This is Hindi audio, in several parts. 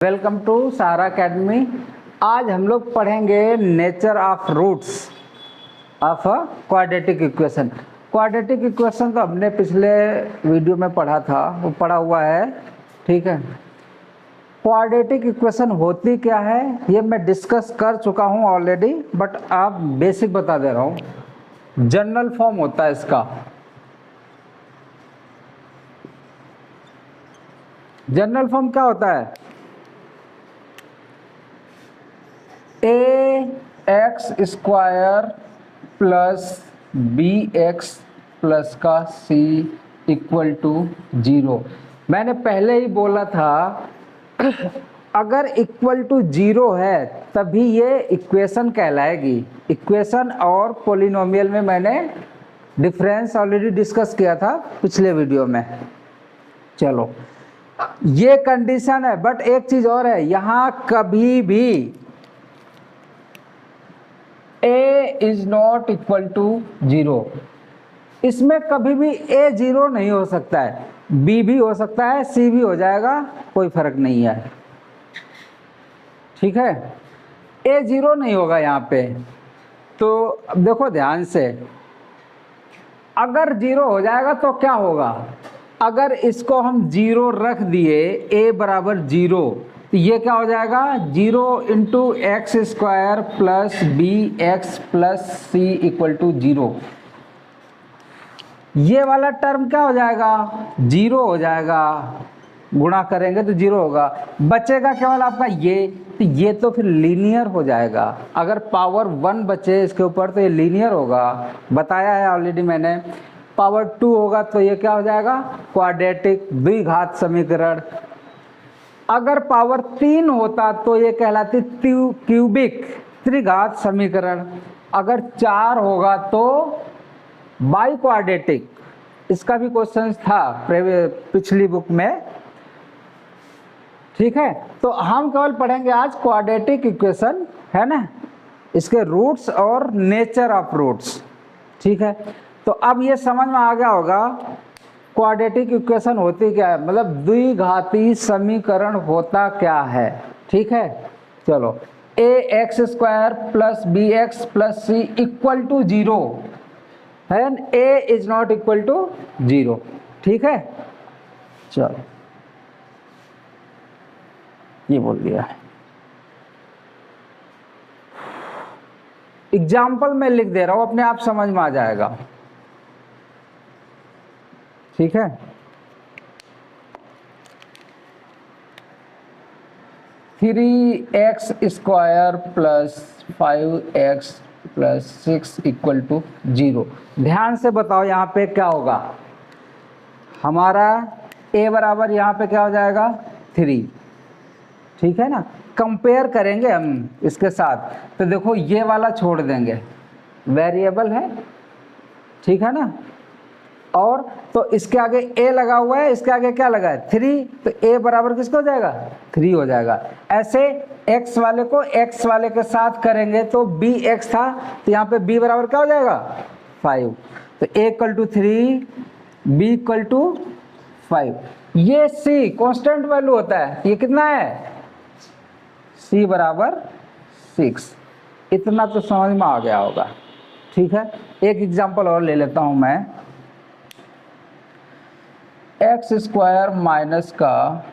Welcome to Sahara academy. आज हम लोग पढ़ेंगे nature of roots of a quadratic equation. Quadratic equation तो हमने पिछले वीडियो में पढ़ा था, वो पढ़ा हुआ है, ठीक है। क्वाड्रेटिक इक्वेशन होती क्या है ये मैं डिस्कस कर चुका हूँ ऑलरेडी, बट आप बेसिक बता दे रहा हूँ। जनरल फॉर्म होता है इसका। जनरल फॉर्म क्या होता है? A x square plus b x plus का सी इक्वल टू 0। मैंने पहले ही बोला था अगर इक्वल टू 0 है तभी ये इक्वेशन कहलाएगी। इक्वेशन और पॉलिनोमियल में मैंने डिफरेंस ऑलरेडी डिस्कस किया था पिछले वीडियो में। चलो, ये कंडीशन है, बट एक चीज और है, यहां कभी भी a is not equal to 0। इसमें कभी भी a 0 नहीं हो सकता है, b भी हो सकता है, c भी हो जाएगा, कोई फर्क नहीं है, ठीक है। a 0 नहीं होगा यहाँ पे। तो अब देखो ध्यान से, अगर 0 हो जाएगा तो क्या होगा? अगर इसको हम 0 रख दिए, a बराबर 0, तो ये क्या हो जाएगा? 0 into x square plus b x plus c equal to 0। ये वाला टर्म क्या हो जाएगा? 0 हो जाएगा। गुणा करेंगे तो 0 होगा। बचेगा केवल आपका ये, तो ये तो फिर लीनियर हो जाएगा। अगर पावर 1 बचे इसके ऊपर तो ये लीनियर होगा, बताया है ऑलरेडी मैंने। पावर 2 होगा तो ये क्या हो जाएगा? क्वाड्रेटिक द्विघात समीकरण। अगर पावर 3 होता तो ये कहलाती क्यूबिक त्रिघात समीकरण। अगर 4 होगा तो बाई क्वाड्रेटिक। इसका भी क्वेश्चन था पिछली बुक में, ठीक है। तो हम केवल पढ़ेंगे आज क्वाड्रेटिक इक्वेशन, है ना, इसके रूट्स और नेचर ऑफ रूट्स, ठीक है। तो अब ये समझ में आ गया होगा क्वाड्रेटिक इक्वेशन होती क्या है, मतलब द्विघाती समीकरण होता क्या है, ठीक है। चलो, a x square plus b x plus c equal to 0 and a is not equal to 0, ठीक है। चलो, ये बोल दिया है। एग्जाम्पल में लिख दे रहा हूं, अपने आप समझ में आ जाएगा, ठीक है। Three x square plus 5x plus 6 equal to 0। ध्यान से बताओ यहाँ पे क्या होगा? हमारा a बराबर यहाँ पे क्या हो जाएगा? 3, ठीक है ना। कंपेयर करेंगे हम इसके साथ, तो देखो ये वाला छोड़ देंगे, वेरिएबल है, ठीक है ना। और तो इसके आगे a लगा हुआ है, इसके आगे क्या लगा है? 3, तो a बराबर किसका हो जाएगा? 3 हो जाएगा। ऐसे x वाले को x वाले के साथ करेंगे तो bx था, तो यहाँ पे b बराबर क्या हो जाएगा? 5। तो a equal to 3, b equal to 5। ये c कांस्टेंट वैल्यू होता है, ये कितना है? c बराबर 6। इतना तो समझ में आ गया होगा, ठीक है। एक एग्जाम्पल और ले लेता हूं मैं। एक्स स्क्वायर माइनस का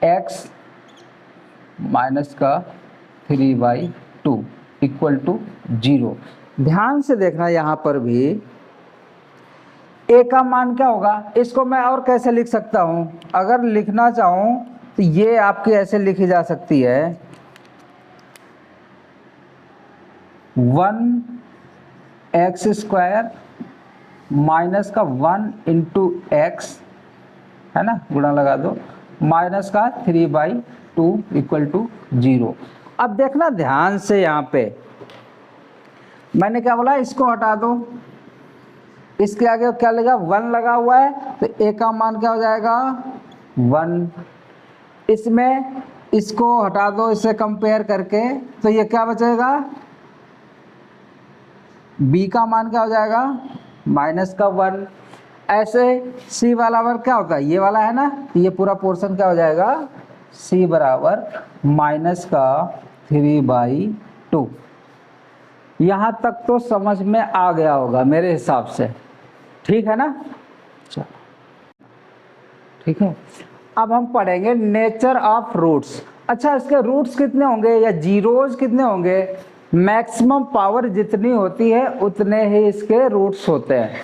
x माइनस का 3/2 इक्वल टू 0। ध्यान से देखना, यहाँ पर भी a का मान क्या होगा? इसको मैं और कैसे लिख सकता हूँ? अगर लिखना चाहूँ तो ये आपकी ऐसे लिखी जा सकती है, 1x स्क्वायर माइनस का 1 इंटू एक्स, है ना, गुणा लगा दो, माइनस का 3/2 इक्वल टू 0। अब देखना ध्यान से, यहाँ पे मैंने क्या बोला? इसको हटा दो, इसके आगे क्या लगा? 1 लगा हुआ है, तो a का मान क्या हो जाएगा? 1। इसमें इसको हटा दो, इससे कंपेयर करके, तो ये क्या बचेगा? b का मान क्या हो जाएगा? माइनस का 1। ऐसे c वाला वर्ग क्या होता है, ये वाला है ना, तो ये पूरा पोर्शन क्या हो जाएगा, c बराबर माइनस का 3/2। यहाँ तक तो समझ में आ गया होगा मेरे हिसाब से, ठीक है ना। चलो ठीक है, अब हम पढ़ेंगे नेचर ऑफ रूट्स। अच्छा, इसके रूट्स कितने होंगे या जीरोज कितने होंगे, मैक्सिमम पावर जितनी होती है उतने ही इसके रूट्स होते हैं।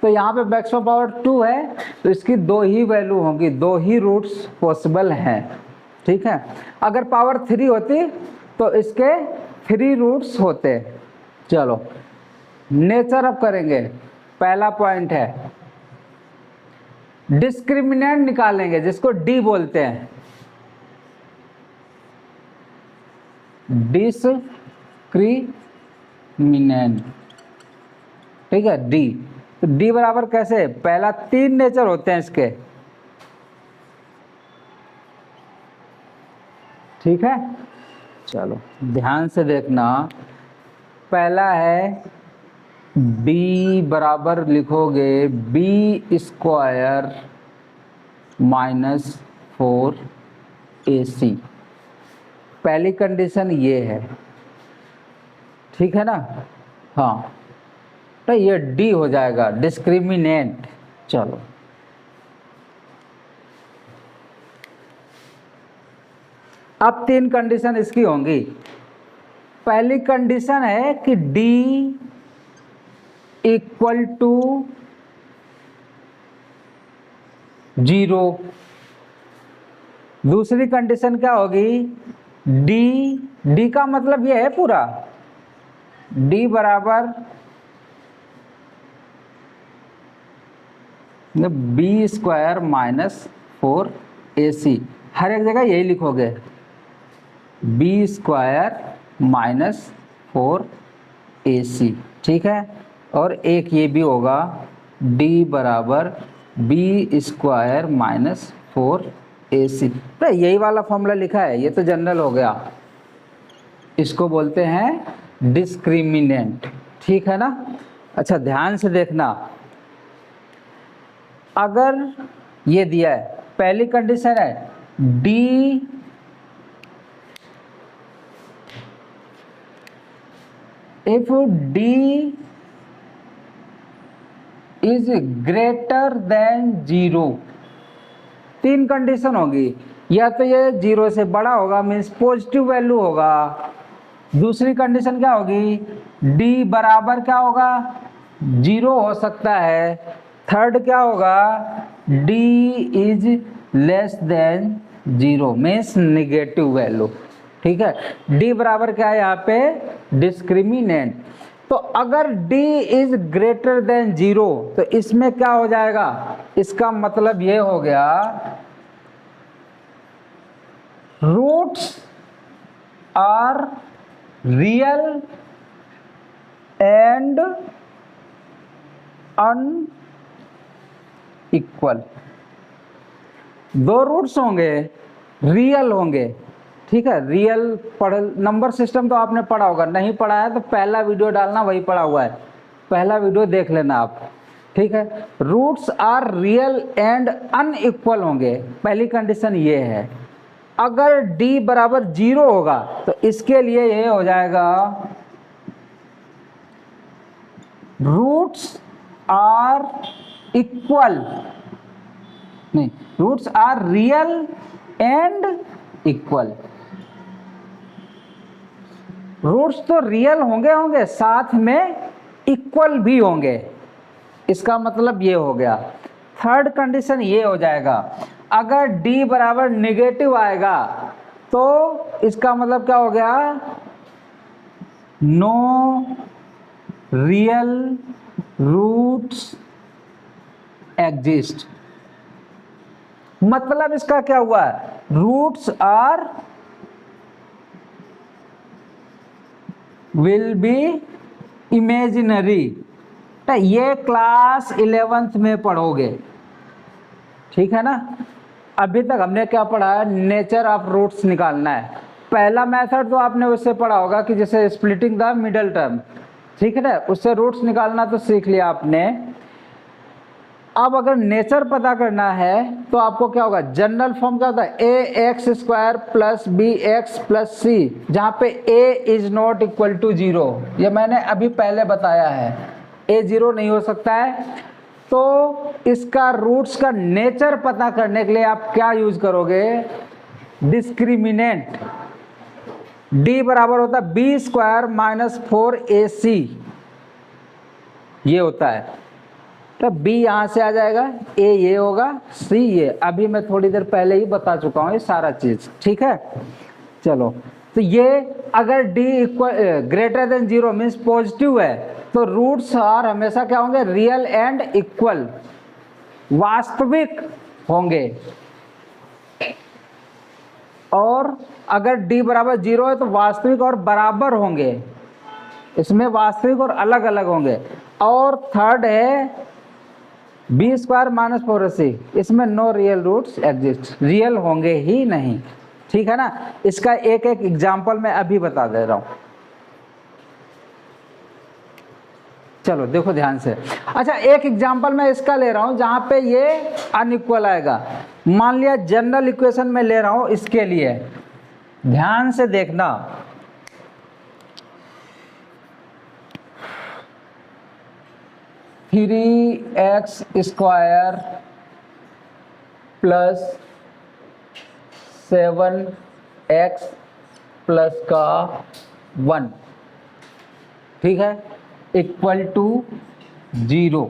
तो यहाँ पे मैक्सिमम पावर 2 है, तो इसकी 2 ही वैल्यू होंगी, 2 ही रूट्स पॉसिबल हैं, ठीक है। अगर पावर 3 होती तो इसके 3 रूट्स होते। चलो नेचर अब करेंगे। पहला पॉइंट है डिस्क्रिमिनेंट निकालेंगे, जिसको डी बोलते हैं, डिस्क्रिमिनेंट, ठीक है, डी। तो डी बराबर कैसे, पहला 3 नेचर होते हैं इसके, ठीक है। चलो ध्यान से देखना, पहला है b बराबर लिखोगे b² - 4ac, पहली कंडीशन ये है, ठीक है ना। हाँ, तो ये d हो जाएगा डिस्क्रिमिनेंट। चलो अब 3 कंडीशन इसकी होंगी। पहली कंडीशन है कि d = 0। दूसरी कंडीशन क्या होगी, d का मतलब ये है पूरा, d बराबर b² - 4ac, हर एक जगह यही लिखोगे, b² - 4ac, ठीक है। और एक ये भी होगा d बराबर b² - 4ac। तो यही वाला फॉर्मूला लिखा है, ये तो जनरल हो गया, इसको बोलते हैं डिस्क्रिमिनेंट, ठीक है ना। अच्छा ध्यान से देखना, अगर ये दिया है, पहली कंडीशन है d if d is greater than 0, 3 condition होगी, या तो ये 0 से बड़ा होगा, मीन्स पॉजिटिव वैल्यू होगा। दूसरी कंडीशन क्या होगी, d बराबर क्या होगा, 0 हो सकता है। थर्ड क्या होगा, d is less than 0, means negative value, ठीक है। d बराबर क्या है यहाँ पे, डिस्क्रिमिनेंट। तो अगर d इज ग्रेटर देन 0 तो इसमें क्या हो जाएगा, इसका मतलब ये हो गया roots are real and unequal. 2 roots होंगे, रियल होंगे, ठीक है। रियल पढ़, नंबर सिस्टम तो आपने पढ़ा होगा, नहीं पढ़ा है तो पहला वीडियो डालना, वही पढ़ा हुआ है, पहला वीडियो देख लेना आप, ठीक है। Roots are real and unequal होंगे, पहली कंडीशन ये है। अगर d बराबर 0 होगा तो इसके लिए ये हो जाएगा रूट्स आर इक्वल, नहीं, roots are real and equal. Roots तो रियल होंगे साथ में इक्वल भी होंगे, इसका मतलब ये हो गया। थर्ड कंडीशन ये हो जाएगा, अगर d बराबर निगेटिव आएगा तो इसका मतलब क्या हो गया, नो रियल रूट्स एग्जिस्ट। मतलब इसका क्या हुआ, roots are will be imaginary. ये क्लास 11th में पढ़ोगे, ठीक है ना। अभी तक हमने क्या पढ़ा है, नेचर ऑफ रूट्स निकालना है। पहला मेथड तो आपने उससे पढ़ा होगा कि जैसे स्प्लिटिंग द मिडल टर्म, ठीक है ना, उससे रूट्स निकालना तो सीख लिया आपने। अब अगर नेचर पता करना है तो आपको क्या होगा, जनरल फॉर्म क्या होता है, a x square plus b x plus c, जहाँ पे a is not equal to 0, ये मैंने अभी पहले बताया है, ए 0 नहीं हो सकता है। तो इसका रूट्स का नेचर पता करने के लिए आप क्या यूज करोगे, डिस्क्रिमिनेंट। डी बराबर होता है बी स्क्वायर माइनस 4ac, ये होता है। तो b यहाँ से आ जाएगा, a ये होगा, c ये, अभी मैं थोड़ी देर पहले ही बता चुका हूँ ये सारा चीज, ठीक है। चलो, तो ये अगर d equal greater than 0 means positive है, तो रूट्स आर हमेशा क्या होंगे, रियल एंड इक्वल, वास्तविक होंगे। और अगर d बराबर 0 है तो वास्तविक और बराबर होंगे, इसमें वास्तविक और अलग अलग होंगे। और थर्ड है बी स्क्वायर माइनस 4ac, इसमें no real roots exist, real होंगे ही नहीं, ठीक है ना। इसका एक एक एग्जाम्पल मैं अभी बता दे रहा हूं, चलो देखो ध्यान से। अच्छा, एक एग्जाम्पल मैं इसका ले रहा हूं जहां पे ये अनइक्वल आएगा। मान लिया जनरल इक्वेशन में ले रहा हूं, इसके लिए ध्यान से देखना। 3x square plus 7x plus का 1, ठीक है, इक्वल टू 0।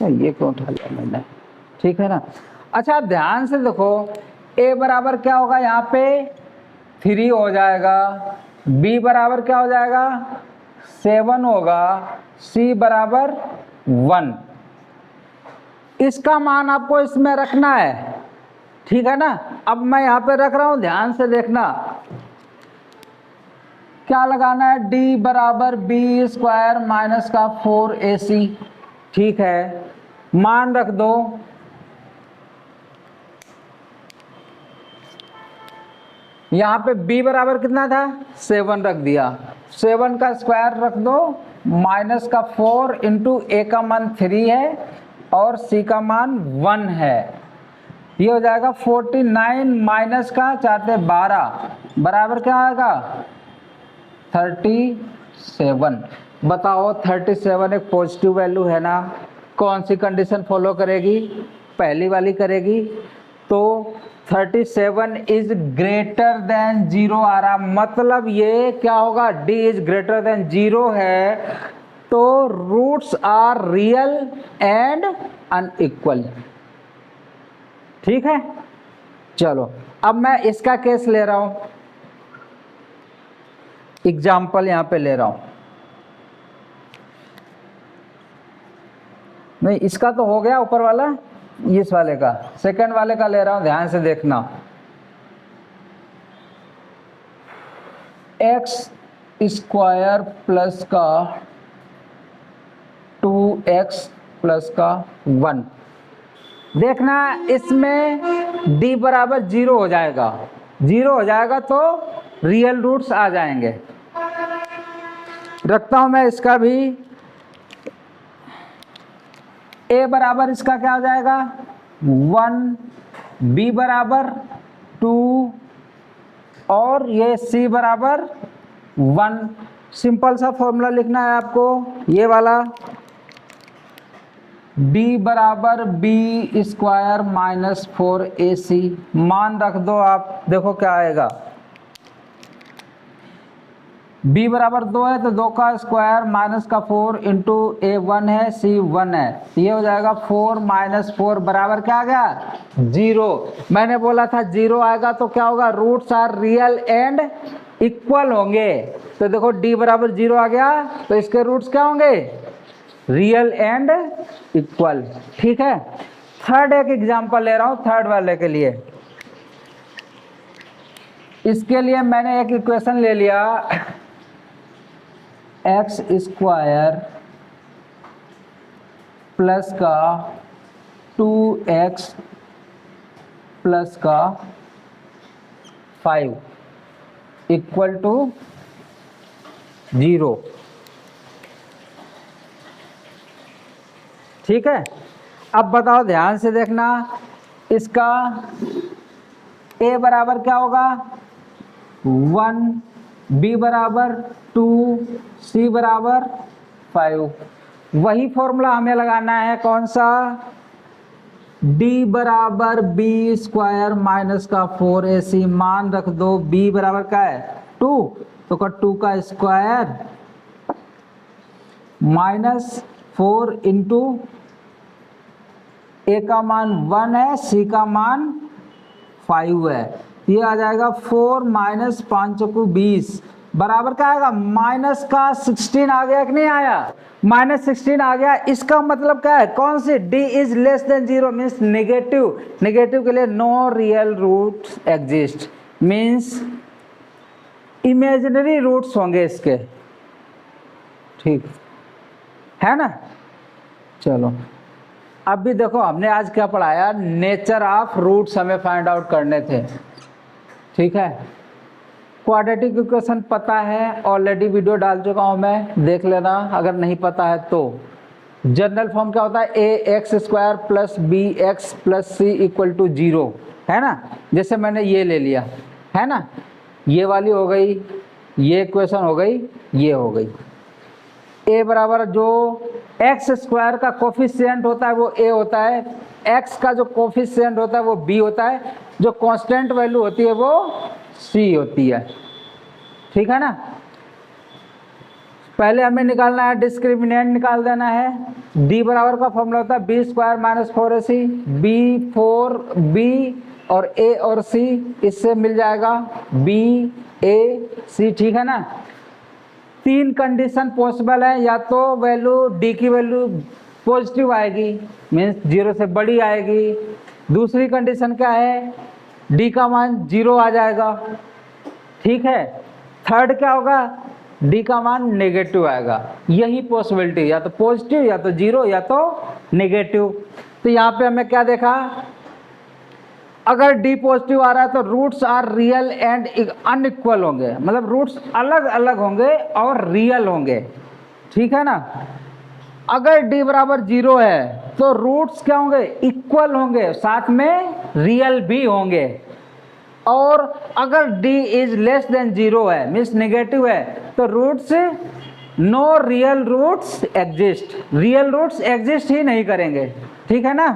ये क्यों उठा लिया मैंने, ठीक है ना। अच्छा, ध्यान से देखो, a बराबर क्या होगा, यहाँ पे 3 हो जाएगा, b बराबर क्या हो जाएगा, 7 होगा, c बराबर 1। इसका मान आपको इसमें रखना है, ठीक है ना। अब मैं यहाँ पे रख रहा हूं, ध्यान से देखना। क्या लगाना है, d बराबर बी स्क्वायर माइनस का 4ac, ठीक है, मान रख दो। यहाँ पे b बराबर कितना था, 7 रख दिया, 7 का स्क्वायर रख दो, माइनस का 4 इंटू a का मान 3 है और c का मान 1 है, ये हो जाएगा 49 माइनस का 4 से 12 बराबर क्या आएगा, 37। बताओ 37 एक पॉजिटिव वैल्यू है ना, कौन सी कंडीशन फॉलो करेगी, पहली वाली करेगी। तो 37 इज ग्रेटर देन 0 आ रहा, मतलब ये क्या होगा, d इज ग्रेटर देन 0 है, तो roots are real and unequal, ठीक है। चलो, अब मैं इसका केस ले रहा हूं, एग्जाम्पल यहां पे ले रहा हूं। नहीं, इसका तो हो गया ऊपर वाला, इस वाले का, सेकंड वाले का ले रहा हूं, ध्यान से देखना। x स्क्वायर प्लस का 2x प्लस का 1, देखना इसमें d बराबर 0 हो जाएगा, 0 हो जाएगा तो रियल रूट्स आ जाएंगे। रखता हूं मैं इसका भी, a बराबर इसका क्या हो जाएगा 1, b बराबर 2 और ये c बराबर 1। सिंपल सा फॉर्मूला लिखना है आपको, ये वाला, b बराबर बी स्क्वायर माइनस 4ac, मान रख दो आप, देखो क्या आएगा, b बराबर 2 है तो 2 का स्क्वायर माइनस का 4 इंटू a 1 है, c 1 है, ये हो जाएगा 4 माइनस 4 बराबर क्या आ गया, 0। मैंने बोला था 0 आएगा तो क्या होगा, roots are real and equal होंगे। तो देखो d बराबर 0 आ गया, तो इसके रूट्स क्या होंगे, रियल एंड इक्वल, ठीक है। थर्ड एक एग्जांपल ले रहा हूं, थर्ड वाले के लिए। इसके लिए मैंने एक इक्वेशन ले लिया, x स्क्वायर प्लस का 2x प्लस का 5 इक्वल टू 0। ठीक है। अब बताओ ध्यान से देखना, इसका a बराबर क्या होगा 1, b बराबर 2, c बराबर 5। वही फॉर्मूला हमें लगाना है, कौन सा, d बराबर बी स्क्वायर माइनस का 4ac। मान रख दो b बराबर क्या है 2, तो का 2 का स्क्वायर माइनस 4 इंटू a का मान 1 है, c का मान 5 है। ये आ जाएगा 4 माइनस 5 चौकू 20 बराबर क्या आएगा, माइनस का 16 आ गया कि नहीं आया, माइनस 16 आ गया। इसका मतलब क्या है, कौन सी, d is less than 0 means negative. Negative के लिए no real roots exist, means imaginary roots होंगे इसके, ठीक है ना। चलो अब भी देखो, हमने आज क्या पढ़ाया, नेचर ऑफ रूट्स हमें फाइंड आउट करने थे, ठीक है। क्वाड्रेटिक इक्वेशन पता है, ऑलरेडी वीडियो डाल चुका हूं मैं, देख लेना अगर नहीं पता है तो। जनरल फॉर्म क्या होता है, a x square plus b x plus c equal to 0, है ना। जैसे मैंने ये ले लिया, है ना, ये वाली हो गई, ये इक्वेशन हो गई, ये हो गई। ए बराबर जो एक्स स्क्वायर का कोफिशिएंट होता है वो ए होता है, एक्स का जो कोफिशिएंट होता है वो बी होता है, जो कांस्टेंट वैल्यू होती है वो सी होती है, ठीक है ना। पहले हमें निकालना है, डिस्क्रिमिनेंट निकाल देना है। डी बराबर का फॉर्मूला होता है B square minus 4ac, B 4b और ए और सी, इससे मिल जाएगा बी ए सी, ठीक है ना। 3 कंडीशन पॉसिबल है, या तो वैल्यू डी की वैल्यू पॉजिटिव आएगी मीन्स 0 से बड़ी आएगी। दूसरी कंडीशन क्या है, डी का मान 0 आ जाएगा, ठीक है। थर्ड क्या होगा, डी का मान नेगेटिव आएगा। यही पॉसिबिलिटी, या तो पॉजिटिव या तो 0 या तो नेगेटिव। तो यहाँ पे हमें क्या देखा, अगर डी पॉजिटिव आ रहा है तो roots are real and unequal होंगे, मतलब रूट्स अलग अलग होंगे और रियल होंगे, ठीक है ना। अगर डी बराबर 0 है तो रूट्स क्या होंगे, इक्वल होंगे, साथ में रियल भी होंगे। और अगर डी इज लेस देन 0 है मीन्स नेगेटिव है, तो roots no real roots exist, real roots exist ही नहीं करेंगे, ठीक है ना।